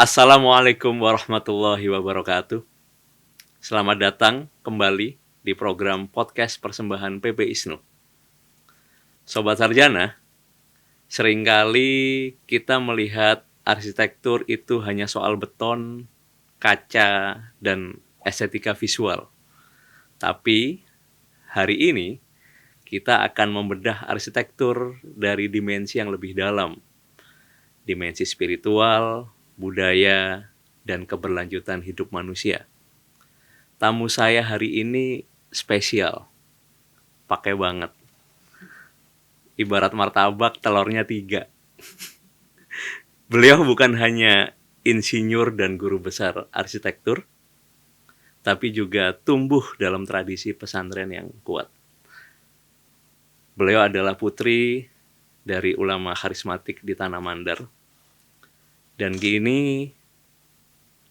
Assalamualaikum warahmatullahi wabarakatuh. Selamat datang kembali di program podcast persembahan PP ISNU. Sobat Sarjana, seringkali kita melihat arsitektur itu hanya soal beton, kaca, dan estetika visual. Tapi hari ini kita akan membedah arsitektur dari dimensi yang lebih dalam, dimensi spiritual, budaya, dan keberlanjutan hidup manusia. Tamu saya hari ini spesial, pakai banget. Ibarat martabak telurnya 3. Beliau bukan hanya insinyur dan guru besar arsitektur, tapi juga tumbuh dalam tradisi pesantren yang kuat. Beliau adalah putri dari ulama karismatik di Tanah Mandar, dan kini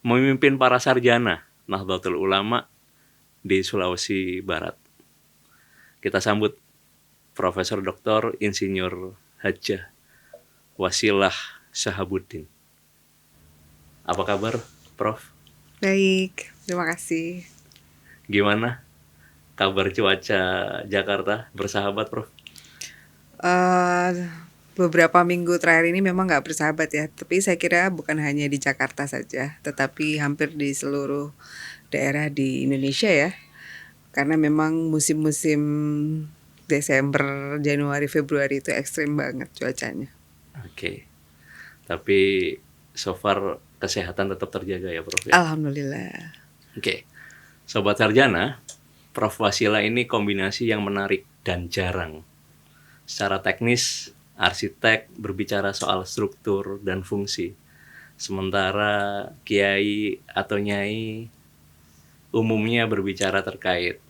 memimpin para sarjana Nahdlatul Ulama di Sulawesi Barat. Kita sambut Profesor Dr. Insinyur Hajjah Wasilah Shahabuddin. Apa kabar, Prof? Baik, terima kasih. Gimana kabar cuaca Jakarta, bersahabat, Prof? Beberapa minggu terakhir ini memang nggak bersahabat ya, tapi saya kira bukan hanya di Jakarta saja, tetapi hampir di seluruh daerah di Indonesia ya. Karena memang musim-musim Desember, Januari, Februari itu ekstrim banget cuacanya. Oke. Tapi so far kesehatan tetap terjaga ya, Prof? Ya? Alhamdulillah. Oke. Sobat Sarjana, Prof Wasilah ini kombinasi yang menarik dan jarang. Secara teknis, arsitek berbicara soal struktur dan fungsi. Sementara kiai atau nyai umumnya berbicara terkait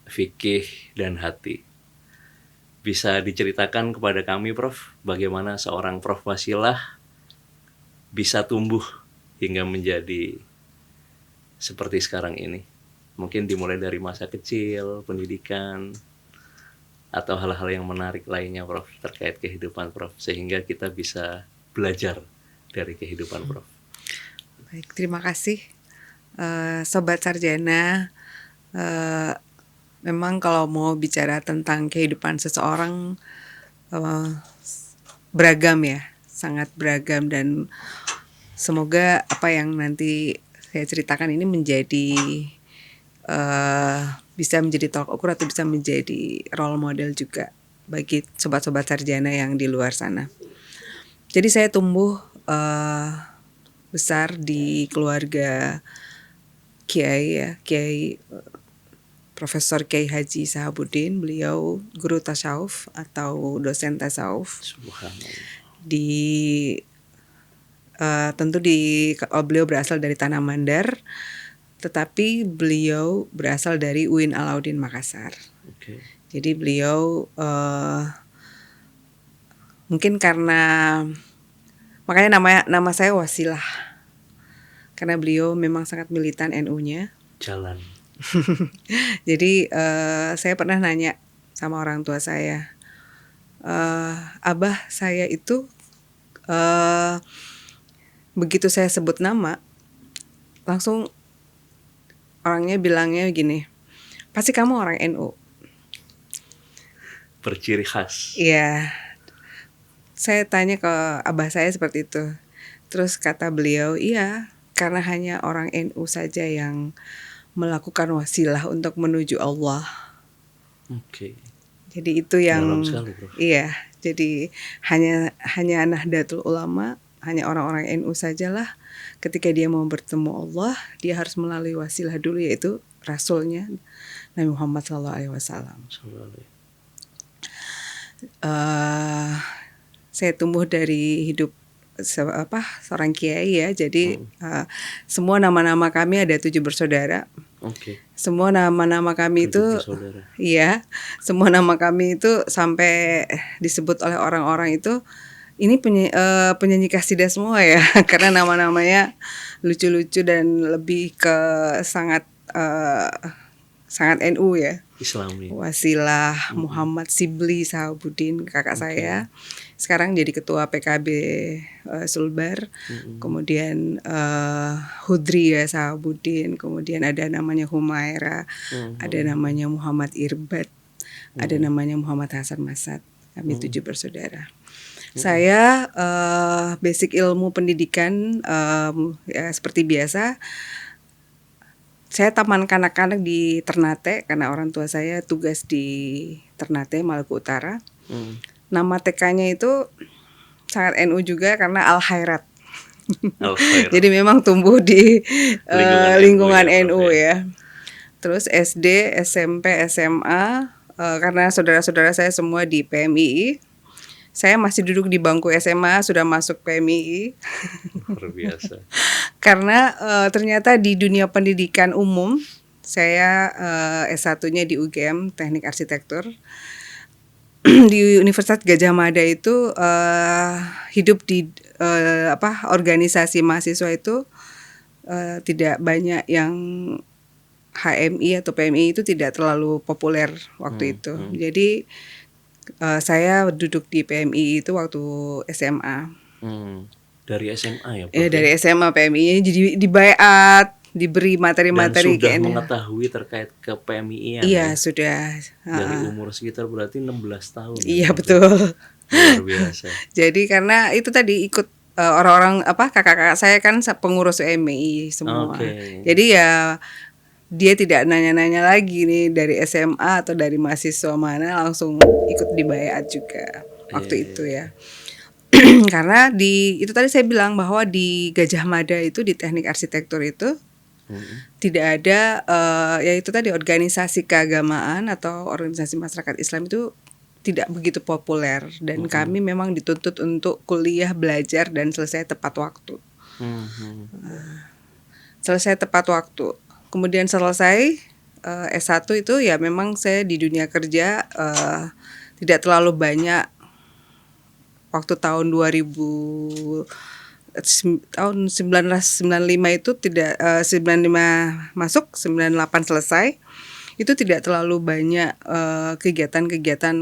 fikih dan hati. Bisa diceritakan kepada kami, Prof, bagaimana seorang Prof Wasilah bisa tumbuh hingga menjadi seperti sekarang ini? Mungkin dimulai dari masa kecil, pendidikan, atau hal-hal yang menarik lainnya, Prof, terkait kehidupan Prof, sehingga kita bisa belajar dari kehidupan Prof. Baik, terima kasih. Sobat Sarjana, memang kalau mau bicara tentang kehidupan seseorang beragam ya, sangat beragam, dan semoga apa yang nanti saya ceritakan ini menjadi bisa menjadi tolak ukur atau bisa menjadi role model juga bagi sobat-sobat sarjana yang di luar sana. Jadi saya tumbuh besar di keluarga kiai ya, Kiai Profesor Kiai Haji Shahabuddin. Beliau guru tasawuf atau dosen tasawuf. Tentu beliau berasal dari Tanah Mandar, tetapi beliau berasal dari UIN Alauddin Makassar. Okay. Jadi beliau mungkin karena makanya nama saya Wasilah, karena beliau memang sangat militan NU-nya. Jalan. Jadi saya pernah nanya sama orang tua saya, abah saya itu begitu saya sebut nama, langsung orangnya bilangnya gini, pasti kamu orang NU. Berciri khas. Iya. Saya tanya ke abah saya seperti itu. Terus kata beliau, iya, karena hanya orang NU saja yang melakukan wasilah untuk menuju Allah. Oke. Jadi itu yang dalam sekali, Bro. Iya, jadi hanya Nahdlatul Ulama, hanya orang-orang NU sajalah ketika dia mau bertemu Allah, dia harus melalui wasilah dulu, yaitu Rasulnya Nabi Muhammad SAW. Saya tumbuh dari hidup seorang kiai ya. Jadi semua nama-nama kami ada 7 bersaudara. Okay. Semua nama-nama kami itu iya, semua nama kami itu sampai disebut oleh orang-orang itu ini penyanyi kasidah semua ya. Karena nama-namanya lucu-lucu dan lebih ke sangat NU ya. Islami. Wasilah Muhammad Sibli Sahabuddin, kakak saya. Sekarang jadi ketua PKB Sulbar. Kemudian Hudri ya Sahabuddin. Kemudian ada namanya Humaira. Ada namanya Muhammad Irbad. Ada namanya Muhammad Hasan Masad. Kami 7 bersaudara. Saya basic ilmu pendidikan ya seperti biasa. Saya taman kanak-kanak di Ternate karena orang tua saya tugas di Ternate, Maluku Utara. Nama TK-nya itu sangat NU juga karena Al Khairat. Jadi memang tumbuh di lingkungan NU ya. Terus SD, SMP, SMA karena saudara-saudara saya semua di PMII. Saya masih duduk di bangku SMA, sudah masuk PMII. Luar biasa. Karena ternyata di dunia pendidikan umum, saya S1-nya di UGM, Teknik Arsitektur. Di Universitas Gadjah Mada itu hidup di organisasi mahasiswa itu tidak banyak yang HMI atau PMI itu tidak terlalu populer waktu itu. Jadi saya duduk di PMI itu waktu SMA. Dari SMA ya Pak? Ya dari SMA PMI jadi dibaiat, diberi materi-materi. Dan sudah mengetahui terkait ke PMI. Iya sudah. Dari umur sekitar berarti 16 tahun. Iya betul. Luar biasa. Jadi karena itu tadi ikut orang-orang kakak-kakak saya kan pengurus PMI semua. Jadi ya dia tidak nanya-nanya lagi nih dari SMA atau dari mahasiswa mana, langsung ikut dibaiat juga waktu itu ya. Karena itu tadi saya bilang bahwa di Gadjah Mada itu di teknik arsitektur itu tidak ada ya itu tadi organisasi keagamaan atau organisasi masyarakat Islam itu tidak begitu populer dan kami memang dituntut untuk kuliah, belajar dan selesai tepat waktu. Selesai tepat waktu. Kemudian selesai S1 itu ya memang saya di dunia kerja tidak terlalu banyak. Waktu tahun 1995 itu tidak 95 masuk, 98 selesai. Itu tidak terlalu banyak kegiatan-kegiatan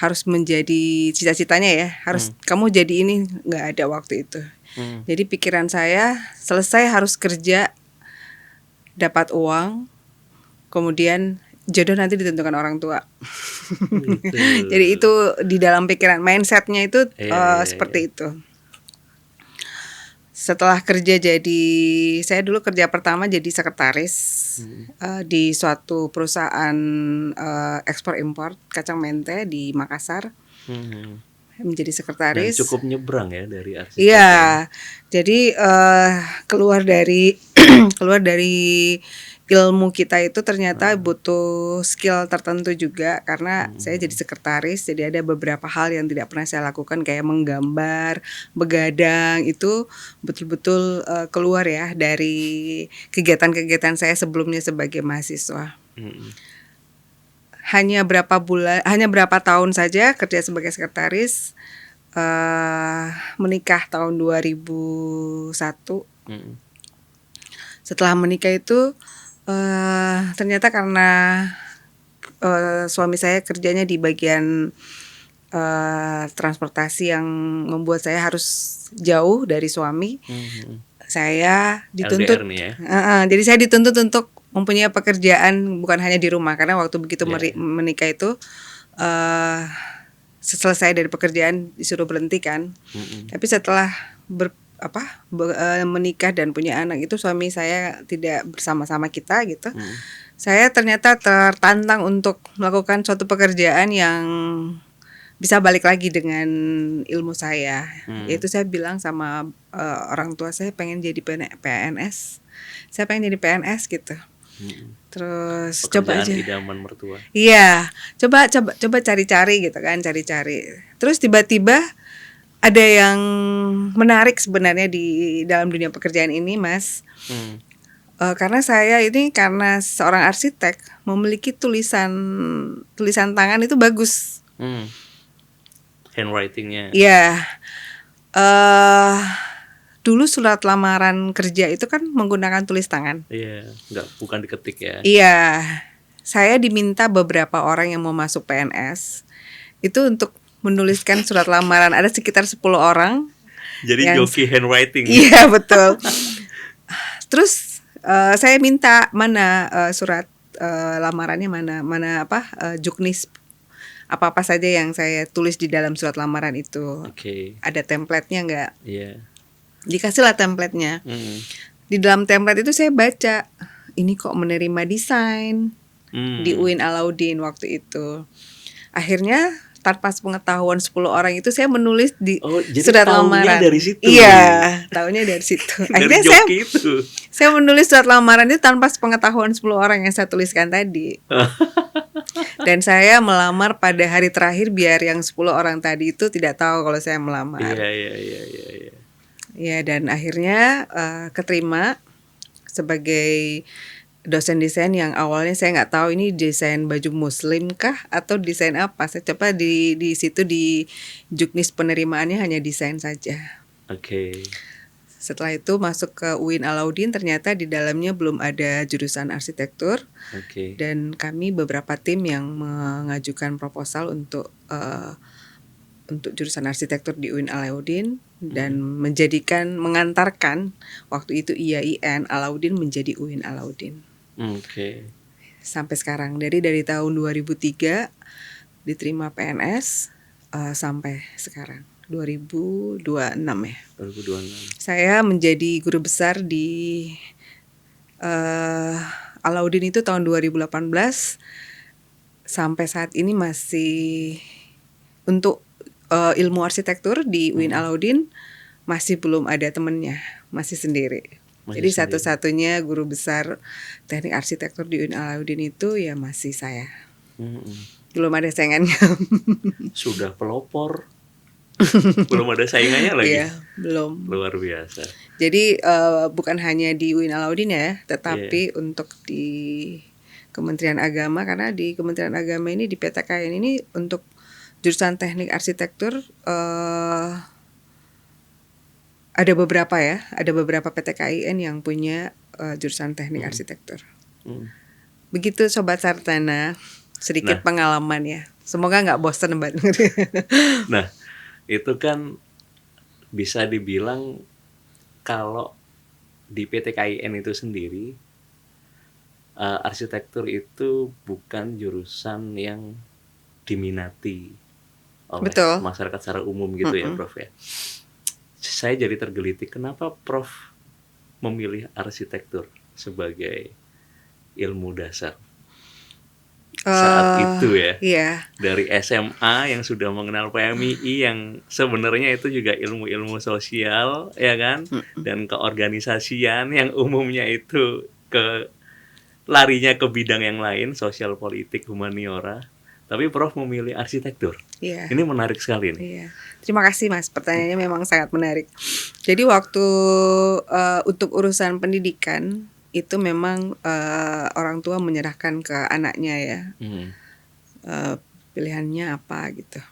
harus menjadi cita-citanya ya. Harus kamu jadi ini, nggak ada waktu itu. Jadi pikiran saya selesai harus kerja, dapat uang, kemudian jodoh nanti ditentukan orang tua. Jadi itu di dalam pikiran, mindsetnya itu seperti itu. Setelah kerja saya dulu kerja pertama jadi sekretaris di suatu perusahaan ekspor impor kacang mente di Makassar. Menjadi sekretaris. Dan cukup nyebrang ya dari arsitektur. Iya, jadi keluar dari ilmu kita itu ternyata butuh skill tertentu juga karena saya jadi sekretaris, jadi ada beberapa hal yang tidak pernah saya lakukan kayak menggambar, begadang itu betul-betul keluar ya dari kegiatan-kegiatan saya sebelumnya sebagai mahasiswa. Hanya berapa tahun saja kerja sebagai sekretaris, menikah tahun 2001. Setelah menikah itu ternyata karena suami saya kerjanya di bagian transportasi yang membuat saya harus jauh dari suami. Saya dituntut, jadi saya dituntut untuk mempunyai pekerjaan bukan hanya di rumah karena waktu begitu menikah itu selesai dari pekerjaan disuruh berhenti kan. Tapi setelah menikah dan punya anak itu suami saya tidak bersama-sama kita gitu. Saya ternyata tertantang untuk melakukan suatu pekerjaan yang bisa balik lagi dengan ilmu saya. Yaitu saya bilang sama orang tua saya pengen jadi PNS. Saya pengen jadi PNS gitu. Terus pekerjaan coba aja idaman mertua. Iya, coba cari-cari gitu kan, cari-cari. Terus tiba-tiba ada yang menarik sebenarnya di dalam dunia pekerjaan ini, Mas. Karena saya ini karena seorang arsitek memiliki tulisan tangan itu bagus. Handwritingnya. Iya. Dulu surat lamaran kerja itu kan menggunakan tulis tangan. Iya, bukan diketik ya. Iya. saya diminta beberapa orang yang mau masuk PNS itu untuk menuliskan surat lamaran. Ada sekitar 10 orang. Jadi yang joki handwriting. Iya, betul. Terus saya minta mana surat lamarannya, mana juknis apa saja yang saya tulis di dalam surat lamaran itu. Oke. Ada template-nya nggak? Iya. Dikasihlah template-nya. Di dalam template itu saya baca, ini kok menerima desain di UIN Alauddin waktu itu. Akhirnya tanpa pengetahuan 10 orang itu saya menulis di surat lamaran. Dari situ. Iya, tahunya dari situ. Akhirnya saya menulis surat lamaran itu tanpa pengetahuan 10 orang yang saya tuliskan tadi. Dan saya melamar pada hari terakhir biar yang 10 orang tadi itu tidak tahu kalau saya melamar. Iya. Ya, dan akhirnya keterima sebagai dosen desain yang awalnya saya nggak tahu ini desain baju muslim kah atau desain apa. Saya coba di situ di juknis penerimaannya hanya desain saja. Oke. Setelah itu masuk ke UIN Alauddin, ternyata di dalamnya belum ada jurusan arsitektur. Oke. Dan kami beberapa tim yang mengajukan proposal untuk jurusan arsitektur di UIN Alauddin dan mengantarkan waktu itu IAIN Alauddin menjadi UIN Alauddin. Oke. Sampai sekarang dari tahun 2003 diterima PNS sampai sekarang 2026 ya. 2026. Saya menjadi guru besar di Alauddin itu tahun 2018. Sampai saat ini masih untuk ilmu arsitektur di UIN Alauddin masih belum ada temennya, masih sendiri. Jadi satu-satunya guru besar teknik arsitektur di UIN Alauddin itu ya masih saya. Belum ada saingannya. Sudah pelopor. Belum ada saingannya lagi. Iya, belum. Luar biasa. Jadi bukan hanya di UIN Alauddin ya, tetapi untuk di Kementerian Agama, karena di Kementerian Agama ini di PTKIN ini untuk jurusan teknik arsitektur ada beberapa PTKIN yang punya jurusan teknik arsitektur. Begitu Sobat Sartana, sedikit pengalaman ya. Semoga nggak bosan Mbak. Nah, itu kan bisa dibilang kalau di PTKIN itu sendiri arsitektur itu bukan jurusan yang diminati oleh masyarakat secara umum gitu ya, Prof ya. Saya jadi tergelitik kenapa Prof memilih arsitektur sebagai ilmu dasar saat itu ya. Iya. Dari SMA yang sudah mengenal PMII yang sebenarnya itu juga ilmu-ilmu sosial ya kan, dan keorganisasian yang umumnya itu larinya ke bidang yang lain, sosial politik, humaniora. Tapi Prof memilih arsitektur. Iya. Ini menarik sekali nih. Iya. Terima kasih Mas, pertanyaannya memang sangat menarik. Jadi waktu untuk urusan pendidikan itu memang orang tua menyerahkan ke anaknya ya. Pilihannya apa gitu.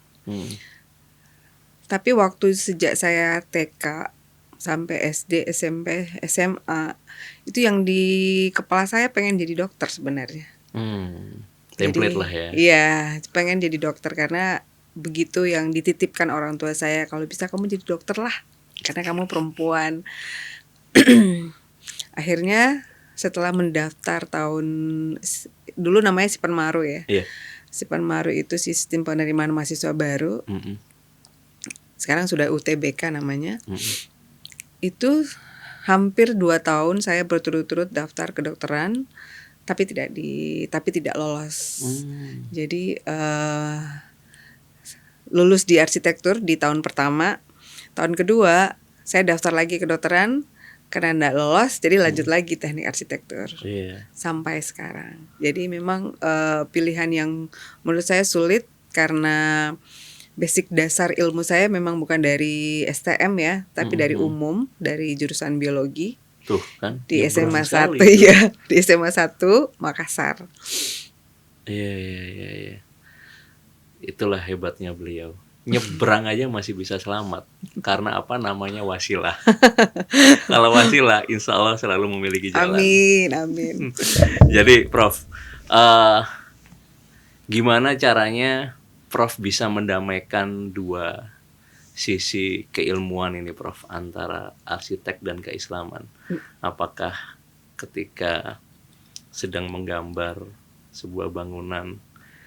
Tapi waktu sejak saya TK sampai SD, SMP, SMA itu yang di kepala saya pengen jadi dokter sebenarnya. Template lah ya. Iya, pengen jadi dokter karena begitu yang dititipkan orang tua saya, kalau bisa kamu jadi dokter lah karena kamu perempuan. Akhirnya setelah mendaftar dulu namanya Sipenmaru ya. Iya. Sipenmaru itu sistem penerimaan mahasiswa baru. Sekarang sudah UTBK namanya. Itu hampir 2 tahun saya berturut-turut daftar kedokteran. Tapi tidak lolos. Jadi lulus di arsitektur di tahun pertama. Tahun kedua saya daftar lagi kedokteran karena tidak lolos, jadi lanjut lagi teknik arsitektur sampai sekarang. Jadi memang pilihan yang menurut saya sulit karena basic dasar ilmu saya memang bukan dari STM ya, tapi dari umum, dari jurusan biologi. Tuh kan di SMA 1 ya, di SMA 1 Makassar. Iya. Itulah hebatnya beliau. Nyebrang aja masih bisa selamat karena apa namanya wasilah. Kalau wasilah insya Allah selalu memiliki jalan. Amin. Jadi Prof, Eh, Gimana caranya Prof bisa mendamaikan dua sisi keilmuan ini, Prof, antara arsitek dan keislaman? Apakah ketika sedang menggambar sebuah bangunan,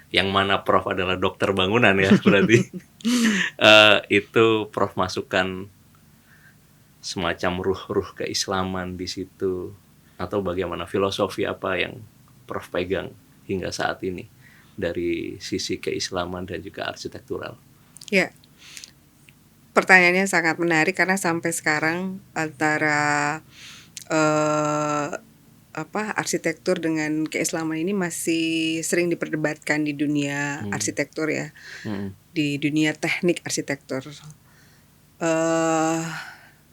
yang mana Prof adalah dokter bangunan ya berarti, itu Prof masukkan semacam ruh-ruh keislaman di situ, atau bagaimana, filosofi apa yang Prof pegang hingga saat ini dari sisi keislaman dan juga arsitektural? Ya, pertanyaannya sangat menarik karena sampai sekarang antara eh, arsitektur dengan keislaman ini masih sering diperdebatkan di dunia arsitektur ya, Hmm. di dunia teknik arsitektur.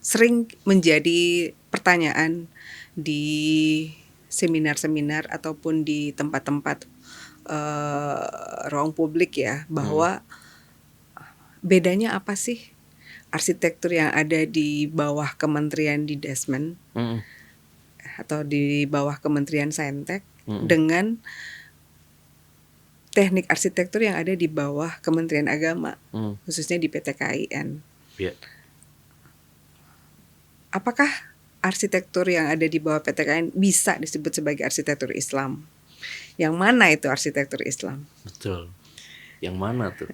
Sering menjadi pertanyaan di seminar-seminar ataupun di tempat-tempat ruang publik ya, bahwa bedanya apa sih arsitektur yang ada di bawah Kementerian di Desmen Hmm. atau di bawah Kementerian Saintek dengan teknik arsitektur yang ada di bawah Kementerian Agama, khususnya di PT KIN. Ya. Apakah arsitektur yang ada di bawah PT KIN bisa disebut sebagai arsitektur Islam? Yang mana itu arsitektur Islam? Betul. Yang mana tuh?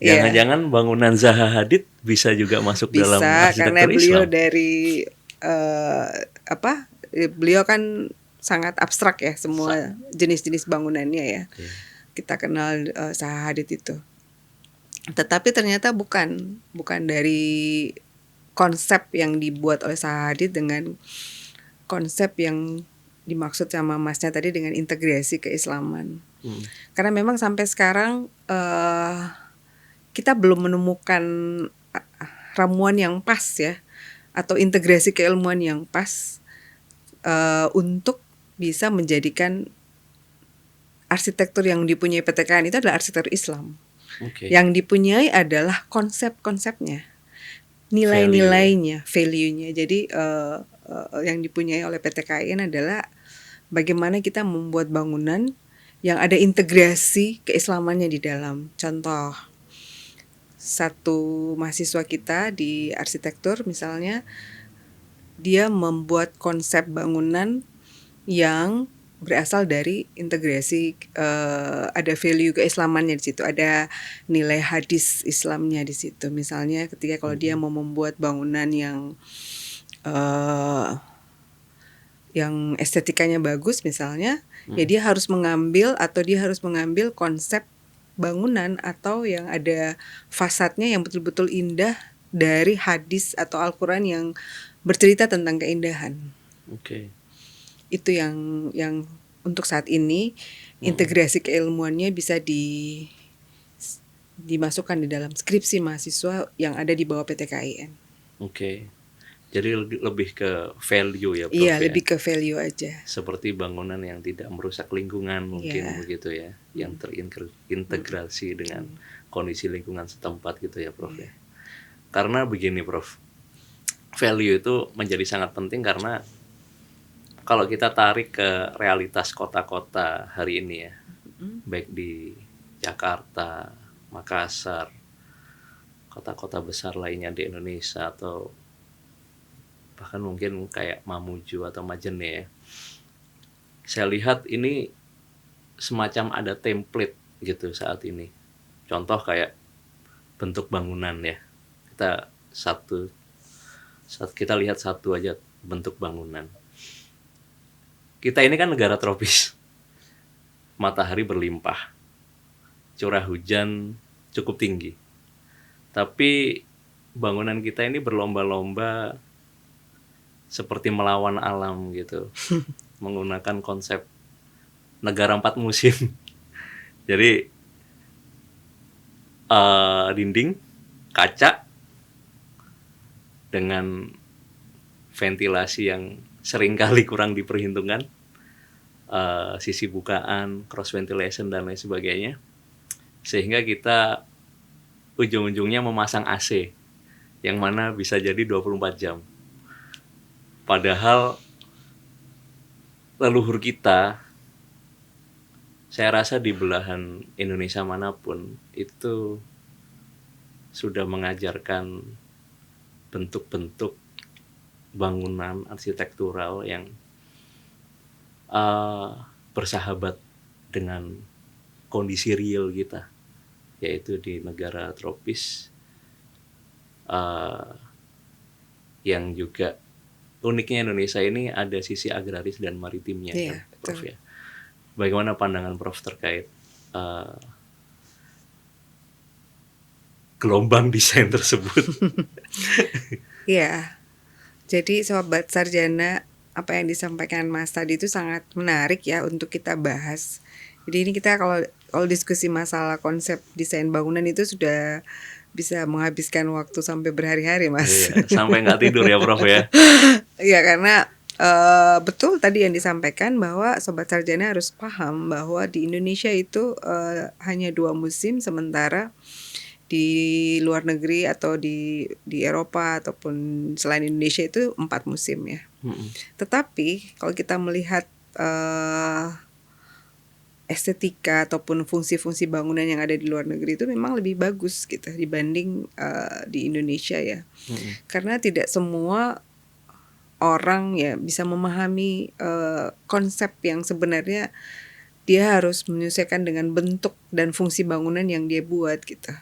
Iya. Jangan-jangan bangunan Zaha Hadid bisa juga masuk dalam Bisa, karena arsitektur beliau Islam? dari beliau kan sangat abstrak ya, semua jenis-jenis bangunannya ya. Kita kenal Zaha Hadid itu. Tetapi ternyata bukan dari konsep yang dibuat oleh Zaha Hadid dengan konsep yang dimaksud sama Masnya tadi dengan integrasi keislaman. Karena memang sampai sekarang kita belum menemukan ramuan yang pas ya, atau integrasi keilmuan yang pas untuk bisa menjadikan arsitektur yang dipunyai PT KIN itu adalah arsitektur Islam. Okay. Yang dipunyai adalah konsep-konsepnya, nilai-nilainya, value-nya. Jadi yang dipunyai oleh PT KIN adalah bagaimana kita membuat bangunan yang ada integrasi keislamannya di dalam. Contoh, satu mahasiswa kita di arsitektur misalnya, dia membuat konsep bangunan yang berasal dari integrasi, ada value keislamannya di situ, ada nilai hadis Islamnya di situ. Misalnya ketika kalau dia mau membuat bangunan yang estetikanya bagus misalnya, ya dia harus mengambil konsep bangunan atau yang ada fasadnya yang betul-betul indah dari hadis atau Al-Quran yang bercerita tentang keindahan. Okay. Itu yang untuk saat ini integrasi keilmuannya bisa dimasukkan di dalam skripsi mahasiswa yang ada di bawah PT KIN. Okay. Jadi lebih ke value ya, Prof. Iya, ya? lebih ke value aja. Seperti bangunan yang tidak merusak lingkungan mungkin begitu ya, yang terintegrasi dengan kondisi lingkungan setempat gitu ya, Prof. Ya. Karena begini, Prof. Value itu menjadi sangat penting karena kalau kita tarik ke realitas kota-kota hari ini ya, baik di Jakarta, Makassar, kota-kota besar lainnya di Indonesia, atau bahkan mungkin kayak Mamuju atau Majene ya, saya lihat ini semacam ada template gitu saat ini. Contoh kayak bentuk bangunan ya, kita lihat satu aja bentuk bangunan. Kita ini kan negara tropis, matahari berlimpah, curah hujan cukup tinggi, tapi bangunan kita ini berlomba-lomba seperti melawan alam gitu, menggunakan konsep negara 4 musim. Jadi dinding kaca dengan ventilasi yang seringkali kurang diperhitungkan, sisi bukaan, cross ventilation dan lain sebagainya, sehingga kita ujung-ujungnya memasang AC yang mana bisa jadi 24 jam. Padahal leluhur kita Saya rasa di belahan Indonesia manapun itu sudah mengajarkan bentuk-bentuk bangunan arsitektural yang bersahabat dengan kondisi real kita, yaitu di negara tropis yang juga uniknya Indonesia ini ada sisi agraris dan maritimnya, Iya, kan, Prof betul. ya. Bagaimana pandangan Prof terkait gelombang desain tersebut? Iya. Jadi Sobat Sarjana, apa yang disampaikan Mas tadi itu sangat menarik ya untuk kita bahas. Jadi ini kita kalau diskusi masalah konsep desain bangunan itu sudah bisa menghabiskan waktu sampai berhari-hari, Mas. Iya, sampai nggak tidur ya Prof ya. Iya, karena betul tadi yang disampaikan bahwa Sobat Sarjana harus paham bahwa di Indonesia itu hanya 2 musim, sementara di luar negeri atau di Eropa ataupun selain Indonesia itu 4 musim ya. Tetapi kalau kita melihat estetika ataupun fungsi-fungsi bangunan yang ada di luar negeri itu memang lebih bagus gitu dibanding di Indonesia ya. Karena tidak semua orang ya bisa memahami konsep yang sebenarnya dia harus menyesuaikan dengan bentuk dan fungsi bangunan yang dia buat gitu.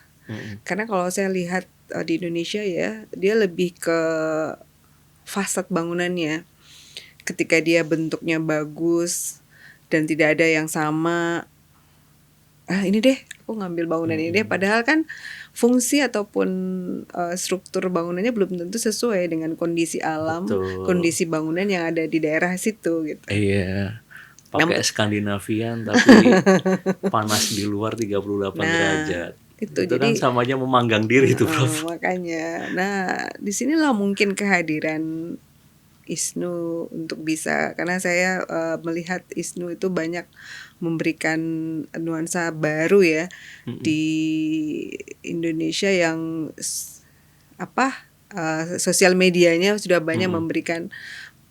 Karena kalau saya lihat di Indonesia ya, dia lebih ke fasad bangunannya. Ketika dia bentuknya bagus dan tidak ada yang sama, ini deh aku ngambil bangunan ini deh. Padahal kan fungsi ataupun struktur bangunannya belum tentu sesuai dengan kondisi alam, Betul. kondisi bangunan yang ada di daerah situ gitu. Iya. Pakai Skandinavian tapi panas di luar 38 derajat. Itu Itu jadi kan sama aja memanggang diri itu, Prof. makanya. Nah, disinilah mungkin kehadiran ISNU untuk bisa, karena saya melihat ISNU itu banyak memberikan nuansa baru ya di Indonesia yang sosial medianya sudah banyak memberikan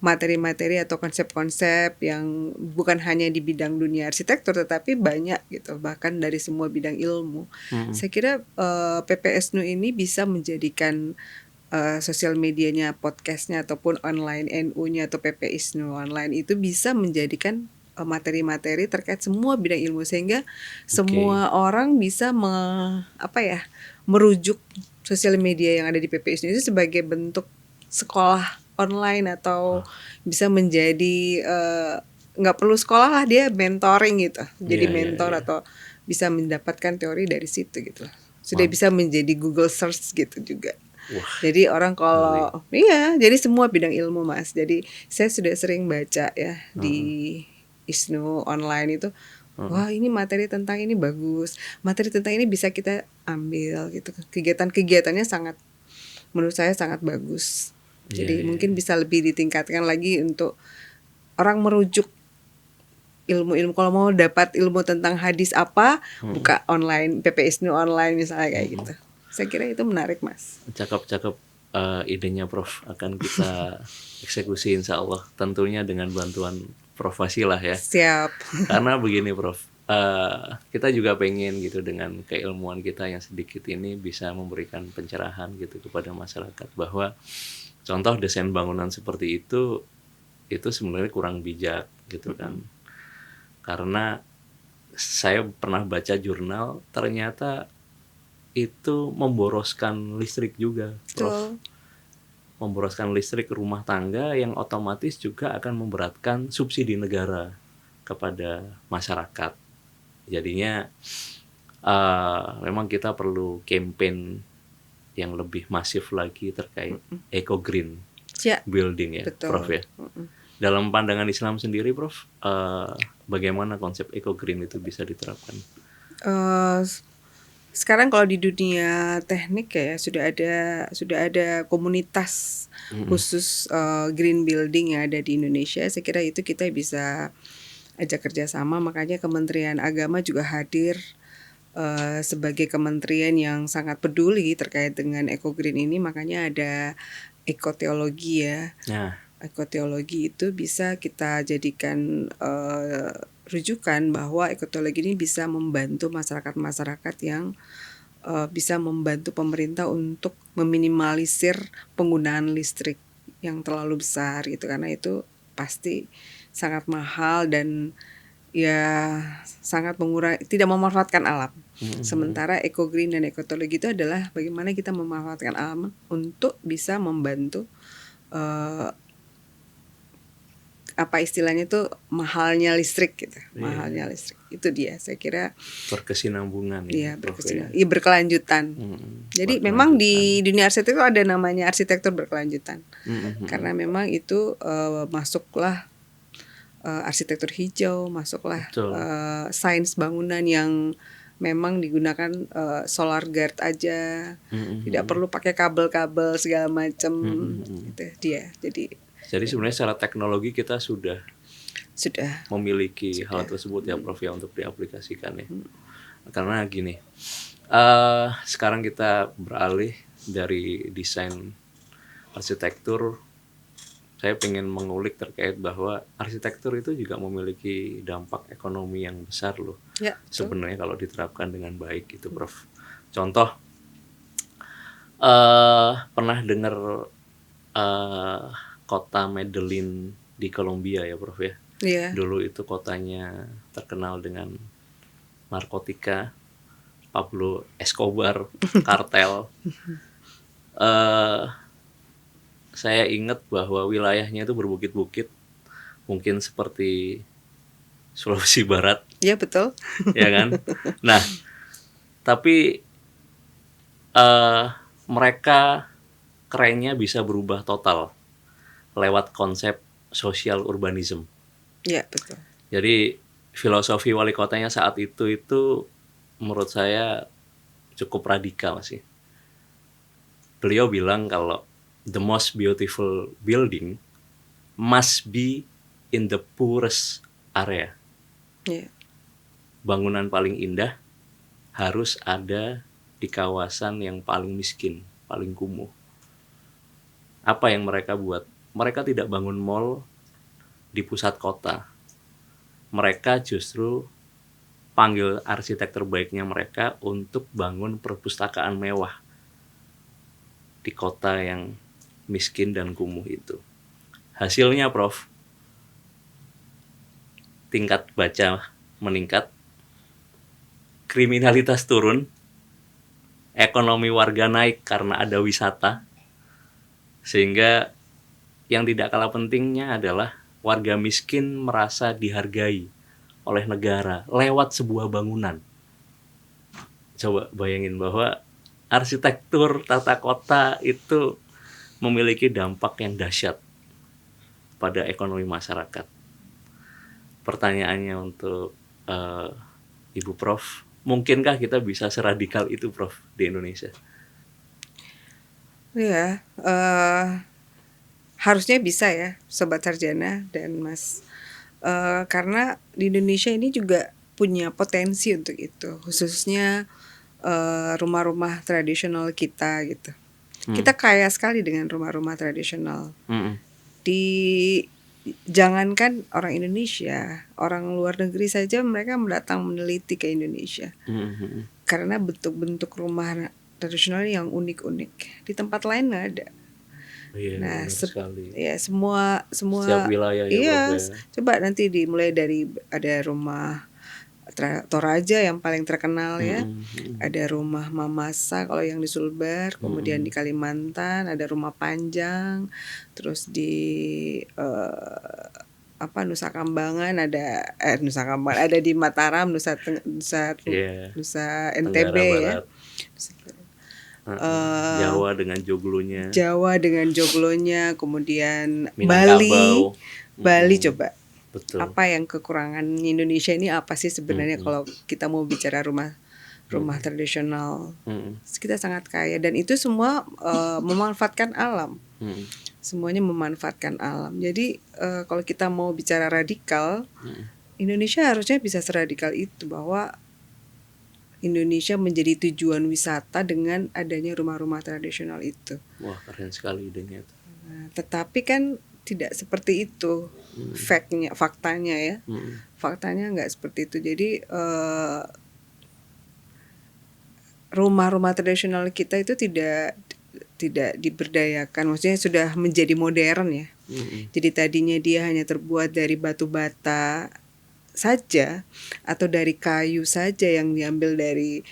materi-materi atau konsep-konsep yang bukan hanya di bidang dunia arsitektur tetapi banyak gitu, bahkan dari semua bidang ilmu. Saya kira PPSNU ini bisa menjadikan sosial medianya, podcastnya ataupun online NU-nya atau PPISNU online itu bisa menjadikan materi-materi terkait semua bidang ilmu sehingga semua orang bisa merujuk sosial media yang ada di PPISNU itu sebagai bentuk sekolah online atau bisa menjadi nggak perlu sekolah lah, dia mentoring gitu, jadi mentor atau bisa mendapatkan teori dari situ gitu, sudah bisa menjadi Google search gitu juga. Jadi orang kalau jadi semua bidang ilmu Mas. Jadi saya sudah sering baca ya di ISNU online itu, wah ini materi tentang ini bagus, materi tentang ini bisa kita ambil gitu. Kegiatan-kegiatannya menurut saya sangat bagus. Jadi mungkin bisa lebih ditingkatkan lagi untuk orang merujuk ilmu-ilmu. Kalau mau dapat ilmu tentang hadis buka online, PPISNU online misalnya kayak gitu. Saya kira itu menarik, Mas. Cakep-cakep idenya Prof, akan kita eksekusi insya Allah, tentunya dengan bantuan Prof Fasilah ya. Siap. Karena begini Prof, kita juga pengen gitu dengan keilmuan kita yang sedikit ini bisa memberikan pencerahan gitu kepada masyarakat bahwa contoh desain bangunan seperti itu sebenarnya kurang bijak gitu kan. Karena saya pernah baca jurnal, ternyata itu memboroskan listrik juga, Prof. Memboroskan listrik rumah tangga yang otomatis juga akan memberatkan subsidi negara kepada masyarakat. Jadinya memang kita perlu campaign yang lebih masif lagi terkait eco green building ya, betul. Prof ya. Dalam pandangan Islam sendiri, Prof, bagaimana konsep eco green itu bisa diterapkan? Sekarang kalau di dunia teknik ya sudah ada komunitas khusus green building yang ada di Indonesia. Saya kira itu kita bisa ajak kerjasama. Makanya Kementerian Agama juga hadir sebagai kementerian yang sangat peduli terkait dengan eco green ini. Makanya ada ekoteologi ya. Ekoteologi itu bisa kita jadikan rujukan bahwa ekotologi ini bisa membantu masyarakat-masyarakat yang bisa membantu pemerintah untuk meminimalisir penggunaan listrik yang terlalu besar gitu, karena itu pasti sangat mahal dan ya sangat tidak memanfaatkan alam. Sementara eco-green dan ekotologi itu adalah bagaimana kita memanfaatkan alam untuk bisa membantu apa istilahnya itu mahalnya listrik gitu. Mahalnya listrik. Itu dia saya kira berkesinambungan ya, Prof, iya berkelanjutan. Jadi memang di dunia arsitektur ada namanya arsitektur berkelanjutan. Karena memang itu masuklah arsitektur hijau, masuklah sains bangunan yang memang digunakan solar guard aja, tidak perlu pakai kabel-kabel segala macam, gitu dia. Jadi sebenarnya secara teknologi kita sudah memiliki hal tersebut ya Prof ya untuk diaplikasikan ya. Karena gini, sekarang kita beralih dari desain arsitektur. Saya ingin mengulik terkait bahwa arsitektur itu juga memiliki dampak ekonomi yang besar loh. Ya, sebenarnya kalau diterapkan dengan baik gitu Prof. Contoh, pernah dengar kota Medellin di Kolombia ya Prof ya. Yeah. Dulu itu kotanya terkenal dengan narkotika, Pablo Escobar, kartel. Saya ingat bahwa wilayahnya itu berbukit-bukit, mungkin seperti Sulawesi Barat. Iya betul. Ya kan. Nah, tapi mereka kerennya bisa berubah total lewat konsep social urbanism. Iya betul. Jadi filosofi wali kotanya saat itu menurut saya cukup radikal sih. Beliau bilang kalau the most beautiful building must be in the poorest area. Yeah. Bangunan paling indah harus ada di kawasan yang paling miskin, paling kumuh. Apa yang mereka buat? Mereka tidak bangun mall di pusat kota. Mereka justru panggil arsitek terbaiknya mereka untuk bangun perpustakaan mewah di kota yang miskin dan kumuh itu. Hasilnya Prof, tingkat baca meningkat, kriminalitas turun, ekonomi warga naik karena ada wisata, sehingga yang tidak kalah pentingnya adalah warga miskin merasa dihargai oleh negara lewat sebuah bangunan. Coba bayangin bahwa arsitektur tata kota itu memiliki dampak yang dahsyat pada ekonomi masyarakat. Pertanyaannya untuk Ibu Prof, mungkinkah kita bisa seradikal itu Prof di Indonesia? Ya, harusnya bisa ya Sobat Sarjana dan Mas, karena di Indonesia ini juga punya potensi untuk itu, khususnya rumah-rumah tradisional kita gitu. Kita kaya sekali dengan rumah-rumah tradisional. Jangankan orang Indonesia, orang luar negeri saja mereka datang meneliti ke Indonesia. Karena bentuk-bentuk rumah tradisional yang unik-unik. Di tempat lain nggak ada. Iya, Nah, sekali. Ya semua Setiap wilayah ya, iya, Prof, ya. Coba nanti dimulai dari ada rumah Toraja yang paling terkenal ya. Ada rumah Mamasa kalau yang di Sulbar, kemudian di Kalimantan ada rumah Panjang, terus di Nusa Kambangan ada di Mataram, Nusa NTB ya. Jawa dengan joglonya, kemudian Minangkabau. Bali coba. Betul. Apa yang kekurangan Indonesia ini apa sih sebenarnya kalau kita mau bicara rumah tradisional? Kita sangat kaya dan itu semua memanfaatkan alam. Semuanya memanfaatkan alam. Jadi kalau kita mau bicara radikal, Indonesia harusnya bisa seradikal itu bahwa Indonesia menjadi tujuan wisata dengan adanya rumah-rumah tradisional itu. Wah, keren sekali idenya itu. Nah, tetapi kan tidak seperti itu. Faktanya ya. Faktanya nggak seperti itu. Jadi rumah-rumah tradisional kita itu tidak diberdayakan, maksudnya sudah menjadi modern ya. Jadi tadinya dia hanya terbuat dari batu bata saja atau dari kayu saja yang diambil dari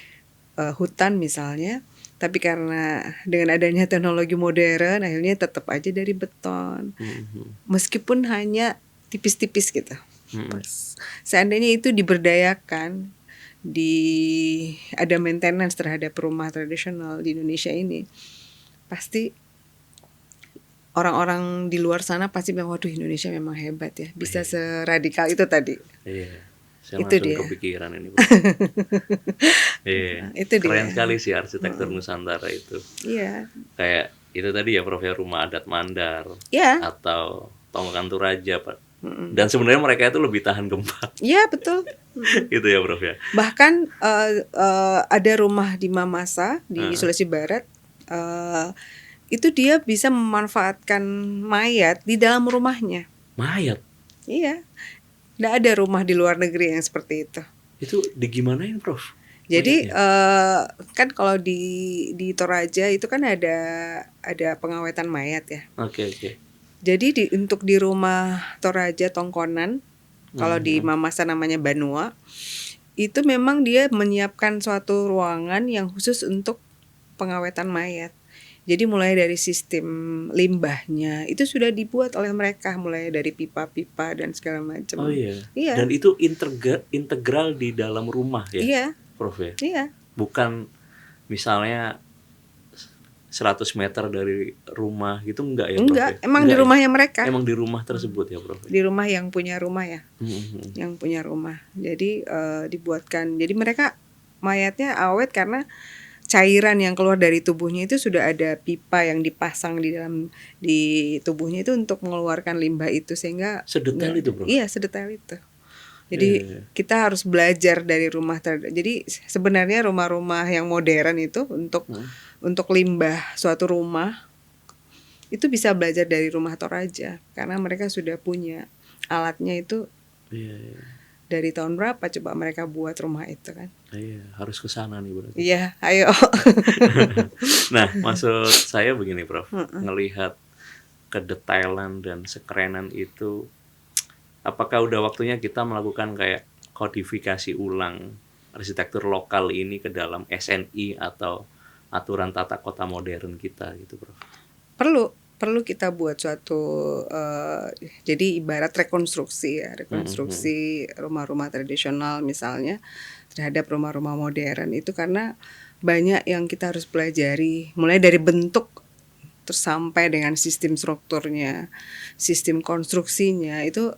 hutan misalnya, tapi karena dengan adanya teknologi modern akhirnya tetap aja dari beton, meskipun hanya tipis-tipis gitu. Seandainya itu diberdayakan, ada maintenance terhadap rumah tradisional di Indonesia ini, pasti orang-orang di luar sana pasti bilang, waduh Indonesia memang hebat ya, bisa seradikal itu tadi. Saya itu langsung dia. kepikiran ini. Itu keren dia. sekali sih arsitektur Nusantara itu. Iya. Kayak itu tadi ya Prof, ya, rumah adat Mandar atau Tonggan Toraja, Pak. Dan sebenarnya mereka itu lebih tahan gempa. Iya betul. Itu ya Prof ya. Bahkan ada rumah di Mamasa di Sulawesi Barat, itu dia bisa memanfaatkan mayat di dalam rumahnya. Mayat? Iya. Nggak ada rumah di luar negeri yang seperti itu. Itu digimanain Prof? Jadi kan kalau di Toraja itu kan ada pengawetan mayat ya. Oke. Jadi untuk di rumah Toraja Tongkonan, kalau di Mamasa namanya Banua, itu memang dia menyiapkan suatu ruangan yang khusus untuk pengawetan mayat. Jadi mulai dari sistem limbahnya itu sudah dibuat oleh mereka, mulai dari pipa-pipa dan segala macam. Oh iya. Dan itu integral di dalam rumah ya. Iya. Prof ya. Iya. Bukan misalnya 100 meter dari rumah gitu, enggak ya Prof? Enggak, emang di rumahnya mereka. Emang di rumah tersebut ya Prof? Di rumah yang punya rumah ya. Yang punya rumah. Jadi dibuatkan. Jadi mereka mayatnya awet karena cairan yang keluar dari tubuhnya itu sudah ada pipa yang dipasang di tubuhnya itu untuk mengeluarkan limbah itu, sehingga sedetail itu Prof? Iya, sedetail itu. Jadi kita harus belajar dari rumah. Jadi sebenarnya rumah-rumah yang modern itu untuk limbah suatu rumah itu bisa belajar dari rumah Toraja, karena mereka sudah punya alatnya itu. Dari tahun berapa coba mereka buat rumah itu kan? Iya, harus ke sana nih berarti. Iya, ayo. Nah, maksud saya begini Prof, ngelihat kedetailan dan sekerenan itu, apakah udah waktunya kita melakukan kayak kodifikasi ulang arsitektur lokal ini ke dalam SNI atau aturan tata kota modern kita gitu Prof? Perlu kita buat suatu jadi ibarat rekonstruksi rumah-rumah tradisional misalnya terhadap rumah-rumah modern itu, karena banyak yang kita harus pelajari, mulai dari bentuk terus sampai dengan sistem strukturnya, sistem konstruksinya itu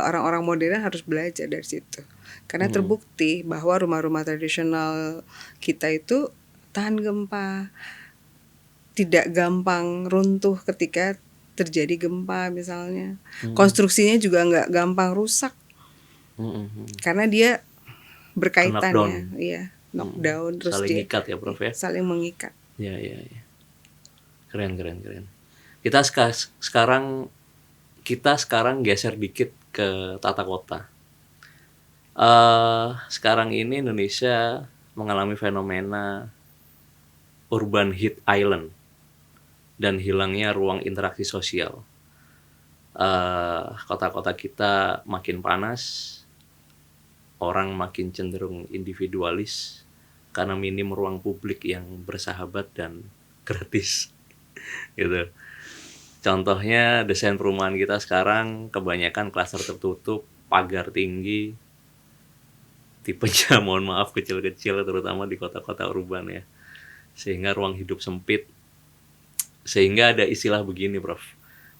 orang-orang modern harus belajar dari situ, karena terbukti bahwa rumah-rumah tradisional kita itu tahan gempa, tidak gampang runtuh ketika terjadi gempa misalnya. Konstruksinya juga nggak gampang rusak, karena dia berkaitannya, knockdown terus saling mengikat ya Prof ya. Saling mengikat. Ya. Keren. Kita sekarang geser dikit ke tata kota. Sekarang ini Indonesia mengalami fenomena urban heat island dan hilangnya ruang interaksi sosial. Kota-kota kita makin panas, orang makin cenderung individualis karena minim ruang publik yang bersahabat dan gratis. Gitu. Contohnya desain perumahan kita sekarang kebanyakan klaster tertutup, pagar tinggi, tipenya mohon maaf kecil-kecil, terutama di kota-kota urban ya. Sehingga ruang hidup sempit. Sehingga ada istilah begini Prof,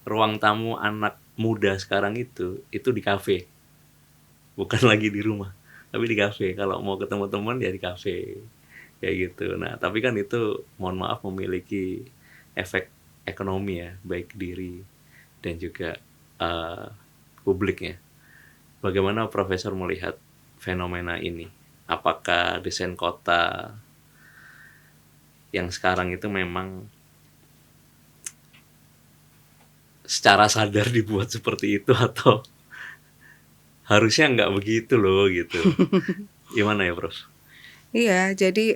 ruang tamu anak muda sekarang itu di kafe, bukan lagi di rumah, tapi di kafe. Kalau mau ketemu teman ya di kafe, kayak gitu. Nah tapi kan itu mohon maaf memiliki efek ekonomi ya, baik diri dan juga publiknya. Bagaimana Profesor melihat fenomena ini? Apakah desain kota yang sekarang itu memang secara sadar dibuat seperti itu atau harusnya nggak begitu loh gitu. Gimana ya, Prof? Iya, jadi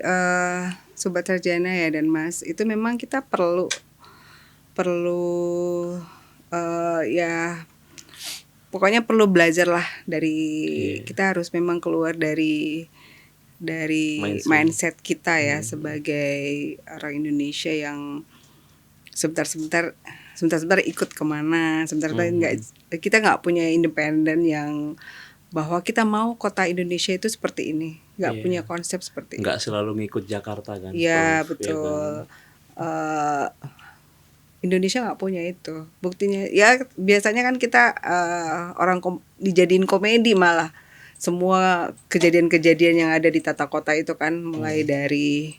Sobat Sarjana ya dan Mas, itu memang kita perlu perlu ya pokoknya perlu belajar lah dari Iya, kita harus memang keluar dari mainstream. mindset kita ya sebagai orang Indonesia yang sebentar-sebentar sebentar-sebentar ikut kemana, sebentar-sebentar nggak kita nggak punya independen yang bahwa kita mau kota Indonesia itu seperti ini, nggak punya Iya. konsep seperti Nggak itu. selalu ngikut Jakarta kan, Iya Prof, ya kan? betul. Eh, Indonesia nggak punya itu. Buktinya ya biasanya kan kita dijadiin komedi malah. Semua kejadian-kejadian yang ada di tata kota itu kan mulai dari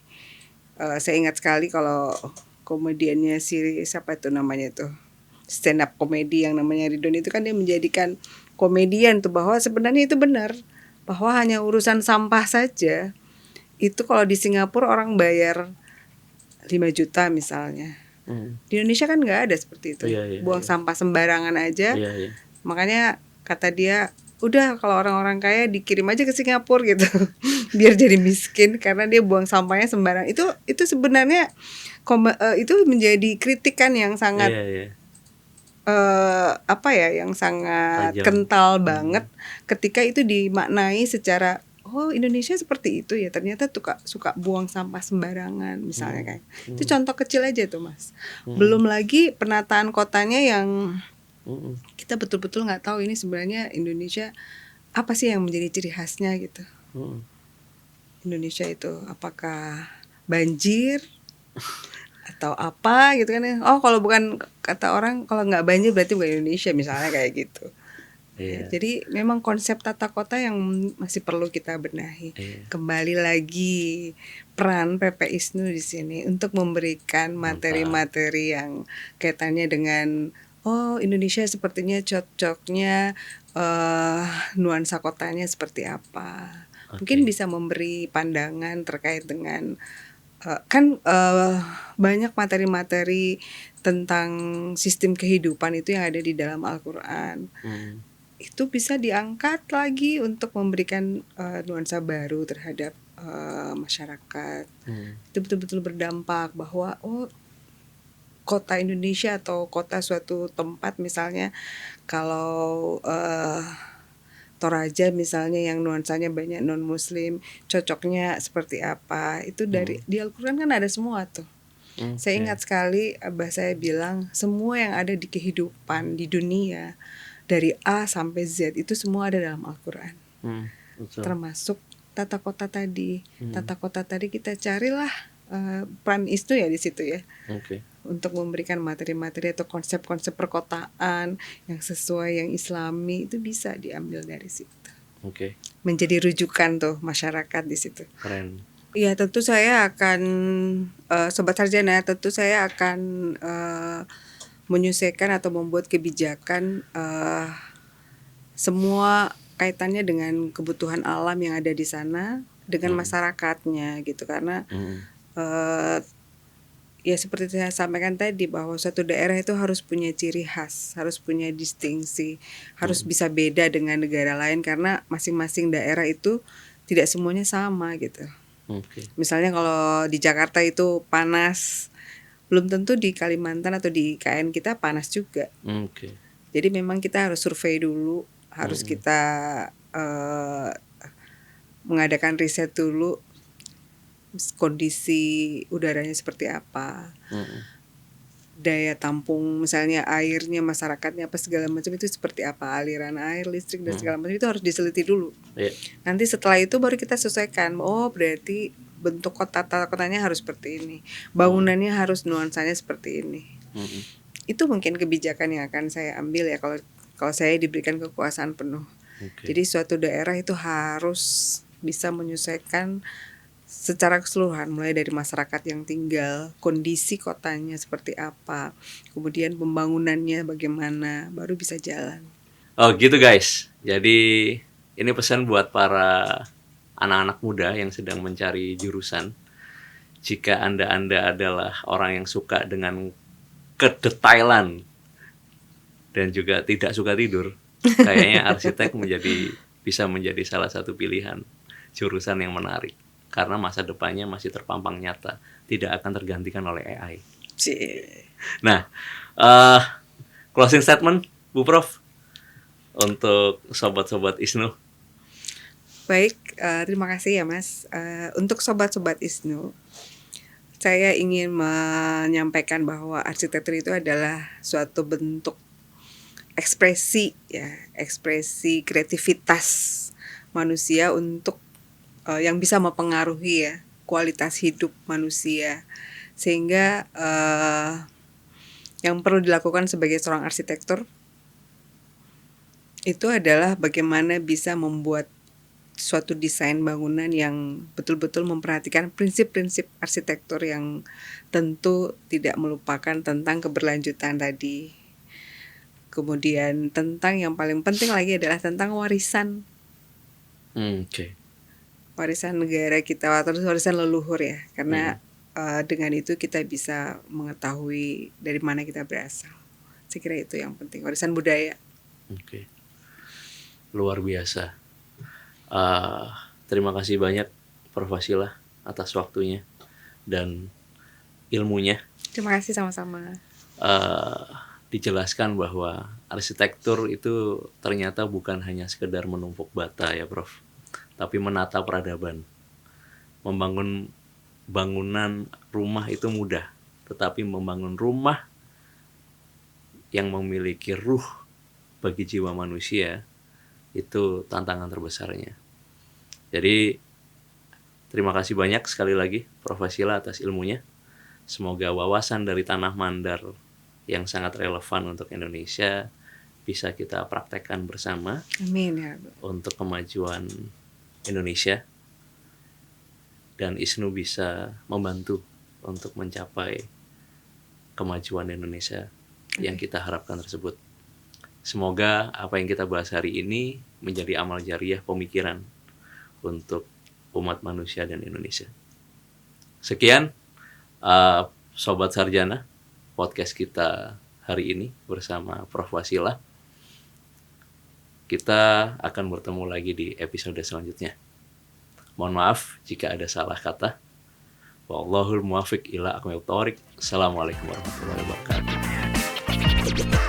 saya ingat sekali kalau komediannya siapa itu namanya itu stand up komedi yang namanya Ridon itu kan dia menjadikan komedian tuh bahwa sebenarnya itu benar bahwa hanya urusan sampah saja itu kalau di Singapura orang bayar 5 juta misalnya. Hmm. Di Indonesia kan nggak ada seperti itu. Iya, iya, Buang iya. sampah sembarangan aja. Iya, iya. Makanya kata dia, udah kalau orang-orang kaya dikirim aja ke Singapura gitu. Biar jadi miskin karena dia buang sampahnya sembarangan. Itu sebenarnya itu menjadi kritikan yang sangat Iya, iya. apa ya, yang sangat Tajam. kental banget ketika itu dimaknai secara oh Indonesia seperti itu ya ternyata suka buang sampah sembarangan misalnya kayak itu contoh kecil aja tuh Mas. Belum lagi penataan kotanya yang kita betul-betul nggak tahu ini sebenarnya Indonesia apa sih yang menjadi ciri khasnya gitu. Indonesia itu apakah banjir atau apa gitu kan ya. Oh kalau bukan kata orang kalau nggak banjir berarti bukan Indonesia misalnya kayak gitu. Ya, Iya. jadi memang konsep tata kota yang masih perlu kita benahi. Iya. Kembali lagi peran PP ISNU di sini untuk memberikan materi-materi yang kaitannya dengan oh Indonesia sepertinya cocoknya nuansa kotanya seperti apa. Mungkin bisa memberi pandangan terkait dengan banyak materi-materi tentang sistem kehidupan itu yang ada di dalam Al-Quran. Itu bisa diangkat lagi untuk memberikan nuansa baru terhadap masyarakat. Itu betul-betul berdampak bahwa oh kota Indonesia atau kota suatu tempat misalnya kalau Toraja misalnya yang nuansanya banyak non muslim cocoknya seperti apa itu dari di Al-Quran kan ada semua tuh. Saya ingat sekali abah saya bilang semua yang ada di kehidupan di dunia dari A sampai Z itu semua ada dalam Al-Quran. Termasuk tata kota tadi. Tata kota tadi kita carilah peran ISNU ya di situ ya. Untuk memberikan materi-materi atau konsep-konsep perkotaan yang sesuai yang Islami itu bisa diambil dari situ. Menjadi rujukan tuh masyarakat di situ. Keren. Ya tentu saya akan Sobat Sarjana tentu saya akan menyelesaikan atau membuat kebijakan semua kaitannya dengan kebutuhan alam yang ada di sana dengan masyarakatnya gitu karena ya seperti saya sampaikan tadi bahwa suatu daerah itu harus punya ciri khas, harus punya distingsi, harus bisa beda dengan negara lain karena masing-masing daerah itu tidak semuanya sama gitu. Misalnya kalau di Jakarta itu panas, belum tentu di Kalimantan atau di KN kita panas juga. Jadi memang kita harus survei dulu, harus kita mengadakan riset dulu kondisi udaranya seperti apa, daya tampung misalnya airnya masyarakatnya apa segala macam itu seperti apa, aliran air, listrik dan segala macam itu harus diseliti dulu. Nanti setelah itu baru kita sesuaikan. Oh berarti bentuk tata kotanya harus seperti ini, bangunannya harus nuansanya seperti ini. Itu mungkin kebijakan yang akan saya ambil ya kalau saya diberikan kekuasaan penuh. Jadi suatu daerah itu harus bisa menyesuaikan secara keseluruhan mulai dari masyarakat yang tinggal, kondisi kotanya seperti apa, kemudian pembangunannya bagaimana, baru bisa jalan. Oh gitu guys. Jadi ini pesan buat para anak-anak muda yang sedang mencari jurusan. Jika Anda adalah orang yang suka dengan kedetailan dan juga tidak suka tidur, kayaknya arsitek bisa menjadi salah satu pilihan jurusan yang menarik karena masa depannya masih terpampang nyata, tidak akan tergantikan oleh AI. Cie. Nah, closing statement Bu Prof untuk sobat-sobat ISNU. Baik, terima kasih ya Mas. Untuk sobat-sobat ISNU, saya ingin menyampaikan bahwa arsitektur itu adalah suatu bentuk ekspresi ya, ekspresi kreativitas manusia untuk yang bisa mempengaruhi ya kualitas hidup manusia. Sehingga yang perlu dilakukan sebagai seorang arsitektur itu adalah bagaimana bisa membuat suatu desain bangunan yang betul-betul memperhatikan prinsip-prinsip arsitektur yang tentu tidak melupakan tentang keberlanjutan tadi. Kemudian tentang yang paling penting lagi adalah tentang warisan. Warisan negara kita atau warisan leluhur ya. Karena dengan itu kita bisa mengetahui dari mana kita berasal. Saya kira itu yang penting, warisan budaya. Luar biasa. Terima kasih banyak Prof. Wasila atas waktunya dan ilmunya. Terima kasih sama-sama. Dijelaskan bahwa arsitektur itu ternyata bukan hanya sekedar menumpuk bata ya Prof, tapi menata peradaban. Membangun bangunan rumah itu mudah, tetapi membangun rumah yang memiliki ruh bagi jiwa manusia itu tantangan terbesarnya. Jadi terima kasih banyak sekali lagi Prof. Wasila atas ilmunya. Semoga wawasan dari Tanah Mandar yang sangat relevan untuk Indonesia bisa kita praktekkan bersama. Amin ya. Untuk kemajuan Indonesia, dan ISNU bisa membantu untuk mencapai kemajuan Indonesia yang kita harapkan tersebut. Semoga apa yang kita bahas hari ini menjadi amal jariah pemikiran untuk umat manusia dan Indonesia. Sekian Sobat Sarjana, podcast kita hari ini bersama Prof. Wasila. Kita akan bertemu lagi di episode selanjutnya. Mohon maaf jika ada salah kata. Wallahul muwaffiq ila aqwamit thoriq. Assalamualaikum warahmatullahi wabarakatuh.